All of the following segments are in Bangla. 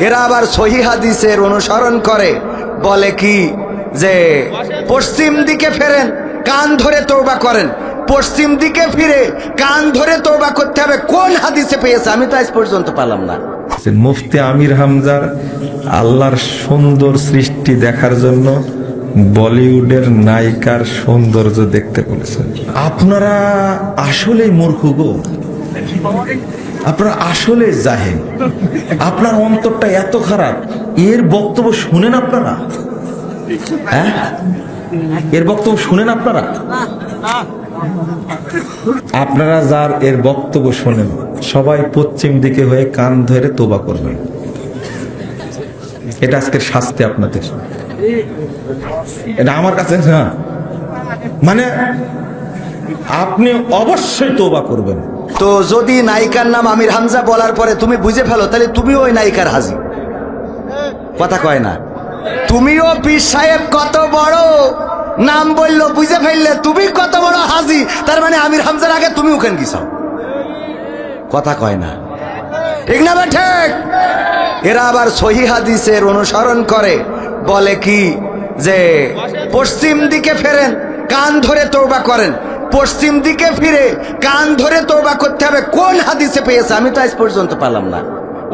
এরা আবার সহি হাদিসের অনুসরণ করে, বলে কি যে পশ্চিম দিকে ফেরেন, কান ধরে তওবা করেন। পশ্চিম দিকে ফিরে কান ধরে তওবা করতে হবে, কোন হাদিসে পেয়েছে? আমি তো আজ পর্যন্ত পেলাম না। মুফতি আমির হামজার আল্লাহর সুন্দর সৃষ্টি দেখার জন্য বলিউডের নায়িকার সৌন্দর্য দেখতে বলেছেন। আপনারা আসলেই মূর্খ গো, আপনারা আসলে জাহেল, আপনার অন্তরটা এত খারাপ। এর বক্তব্য শুনেন আপনারা? হ্যাঁ, এর বক্তব্য শুনেন আপনারা? আপনারা যার এর বক্তব্য শোনেন, সবাই পশ্চিম দিকে হয়ে কান ধরে তোবা করবেন। এটা আজকের শাস্তি আপনাদের। এটা আমার কাছে না, মানে আপনি অবশ্যই তোবা করবেন। তো যদি নায়িকার নাম আমির হামজা বলার পরে তুমি বুঝে ফেলো, তাহলে তুমিও ওই নায়িকার হাজি। কথা কয় না? তুমিও পীর সাহেব কত বড় নাম বললো, বুঝে ফেললে তুমি কত বড় হাজি। তার মানে আমির হামজার আগে তুমি ওখানে গেছাও। কথা কয় না, ঠিক না? ঠিক। এরা আবার সহি হাদিসের অনুসরণ করে, বলে কি যে পশ্চিম দিকে ফেরেন, কান ধরে তওবা করেন। পশ্চিম দিকে ফিরে কান ধরে তওবা করতে হবে, কোন হাদিসে পেয়েছে? আমি তো আজ পর্যন্ত পেলাম না।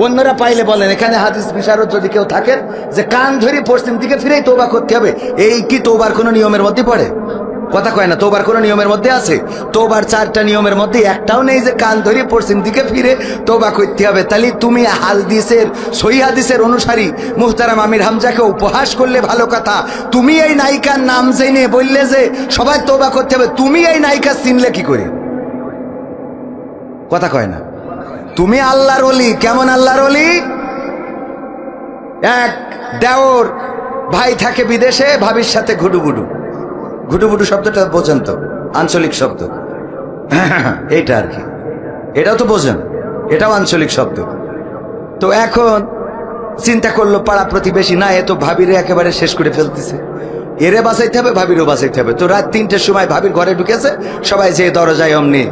অন্যরা পাইলে বলেন, এখানে হাদিস বিশারদ যদি কেউ থাকেন যে কান ধরে পশ্চিম দিকে ফিরেই তওবা করতে হবে, এই কি তওবার কোনো নিয়মের মধ্যে পড়ে? কথা কয় না? তওবার কোনো নিয়মের মধ্যে আছে? তওবার 4টা নিয়মের মধ্যে একটাও নেই যে কান ধরে পশ্চিম দিকে ফিরে তওবা করতে হবে। তাহলে তুমি হাদিসের সহি হাদিসের অনুসারী মুহতারাম আমির হামজাকে উপহাস করলে ভালো কথা। তুমি এই নায়িকার নাম জেনে বললে যে সবাই তওবা করতে হবে, তুমি এই নায়িকা চিনলে কি করে? কথা কয় না? তুমি আল্লাহর ওলি। কেমন আল্লাহর ওলি? এক দেওর ভাই থাকে বিদেশে, ভাবির সাথে ঘুডুবুডু। ঘুডুবুডু শব্দটা বোঝেন তো? আঞ্চলিক শব্দ এইটা আর কি, এটাও তো বোঝেন, এটাও আঞ্চলিক শব্দ। তো এখন চিন্তা করলো পাড়া প্রতিবেশী না, এ তো ভাবিরে একেবারে শেষ করে ফেলতেছে, এরে বাঁচাইতে হবে, ভাবিরও বাঁচাইতে হবে। তো রাত 3টের সময় ভাবির ঘরে ঢুকেছে, সবাই যে দরজায় অমনি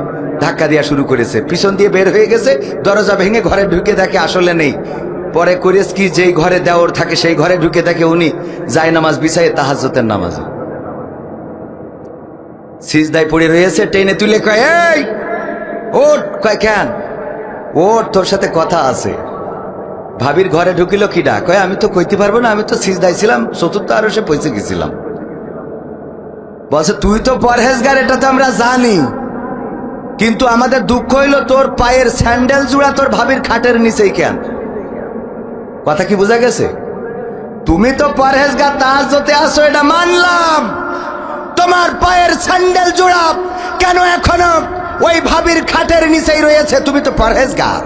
ধাক্কা দেওয়া শুরু করেছে, পিছন দিয়ে বের হয়ে গেছে, দরজা ভেঙে ঘরে ঢুকে দেখে আসলে নেই। পরে করেছ কি, যেই ঘরে দেওর থাকে সেই ঘরে ঢুকে দেখে উনি যায় নামাজ বিছাই তাহাজ্জুদের নামাজে সিজদায় পড়ে রয়েছে। টেনে তুলে কয়, এই ওঠ। কয় কেন? ওঠ, তোর সাথে কথা আছে। ভাবির ঘরে ঢুকিল কিডা? কয় আমি তো কইতে পারবো না, আমি তো সিজদায় ছিলাম, চতুর্থ আরশে পৌঁছে গেছিলাম। বলছে তুই তো পরহেজগার, এটা তো আমরা জানি, কিন্তু আমাদের দুঃখ হইল তোর পায়ের স্যান্ডেল জোড়া তোর ভাবির খাটের নিচেই কেন? কথা কি বোঝা গেছে? তুমি তো পরহেজগার, তাহাজ্জুদে আসো, এটা মানলাম, তোমার পায়ের স্যান্ডেল জোড়া কেন এখনো ওই ভাবির খাটের নিচেই রয়েছে? তুমি তো পরহেজগার।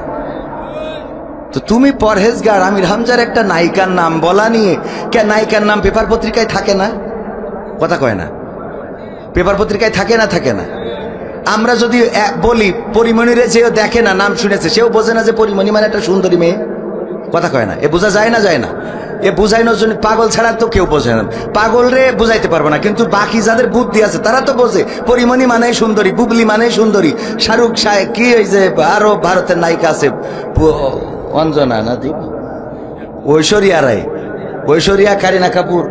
তো তুমি পরহেজগার, আমির হামজার একটা নায়িকার নাম বলা নিয়ে কে? নায়িকার নাম পেপার পত্রিকায় থাকে না? কথা কয় না? পেপার পত্রিকায় থাকে না? থাকে না? আমরা যদি বলি পরিমণিরে, যেও দেখে না, নাম শুনেছে, সেও বোঝে না যে পরিমণি মানে একটা সুন্দরী মেয়ে। কথা কয় না? এ বোঝা যায় না? যায় না? এ বুঝাইনোর জন্য পাগল ছাড়া তো কেউ বোঝে না। পাগল রে বুঝাইতে পারবো না, কিন্তু বাকি যাদের বুদ্ধি আছে তারা তো বোঝে। পরিমণি মানে সুন্দরী, বুবলি মানে সুন্দরী, শাহরুখ সাহেব, কি ওই যে আরো ভারতের নায়িকা আছে, অঞ্জনা না, ঐশ্বরিয়া রায়, ঐশ্বরিয়া, কারিনা কাপুর,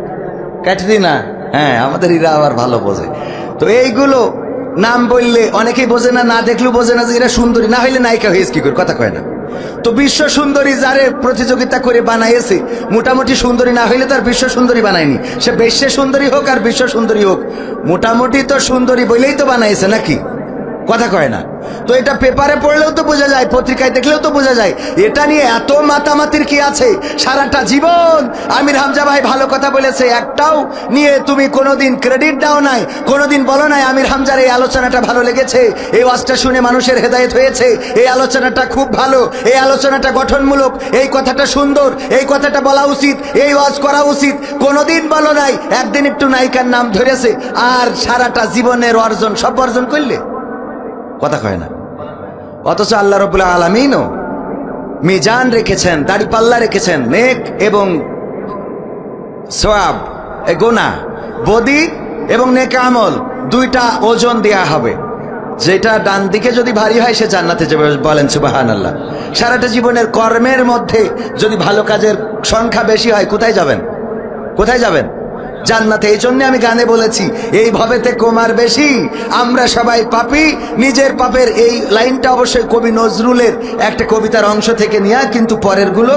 ক্যাটরিনা, হ্যাঁ, আমাদের এরা আবার ভালো বোঝে। তো এইগুলো নাম বললে অনেকেই বোঝে না, না দেখলেও বোঝে না যে এরা সুন্দরী, না হইলে নায়িকা হয়েছে কি করে? কথা কয় না? তো বিশ্ব সুন্দরী যারে প্রতিযোগিতা করে বানাইছে, মোটামুটি সুন্দরী না হইলে তার বিশ্ব সুন্দরী বানায়নি। সে বিশ্ব সুন্দরী হোক আর বিশ্ব সুন্দরী হোক, মোটামুটি তো সুন্দরী বলেই তো বানাইছে নাকি? কথা কয় না? তো এটা পেপারে পড়লেও তো বোঝা যায়, পত্রিকায় দেখলেও তো বোঝা যায়। এটা নিয়ে এত মাতামাতির কি আছে? সারাটা জীবন আমির হামজা ভাই ভালো কথা বলেছে, একটাও নিয়ে তুমি কোনোদিন ক্রেডিট দাও নাই, কোনোদিন বলো নাই আমির হামজার এই আলোচনাটা ভালো লেগেছে, এই ওয়াজটা শুনে মানুষের হেদায়েত হয়েছে, এই আলোচনাটা খুব ভালো, এই আলোচনাটা গঠনমূলক, এই কথাটা সুন্দর, এই কথাটা বলা উচিত, এই ওয়াজ করা উচিত, কোনোদিন বলো নাই। একদিন একটু নায়িকার নাম ধরেছে, আর সারাটা জীবনের অর্জন সব অর্জন করলে? কথা কয় না? অথচ আল্লাহ রাব্বুল আলামিনও মিজান রেখেছেন, দাড়িপাল্লা রেখেছেন, নেক এবং সওয়াব, গুনাহ, বদি এবং নেক আমল, দুইটা ওজন দেয়া হবে। যেটা ডান দিকে যদি ভারী হয় সে জান্নাতে যাবে, বলেন সুবহানাল্লাহ। সারাটা জীবনের কর্মের মধ্যে যদি ভালো কাজের সংখ্যা বেশি হয় কোথায় যাবেন? কোথায় যাবেন? জান্নাতে। এই জন্য আমি গানে বলেছি এই ভবেতে কোমার বেশি, আমরা সবাই পাপী, নিজের পাপের। এই লাইনটা অবশ্যই কবি নজরুলের একটা কবিতার অংশ থেকে নেওয়া, কিন্তু পরের গুলো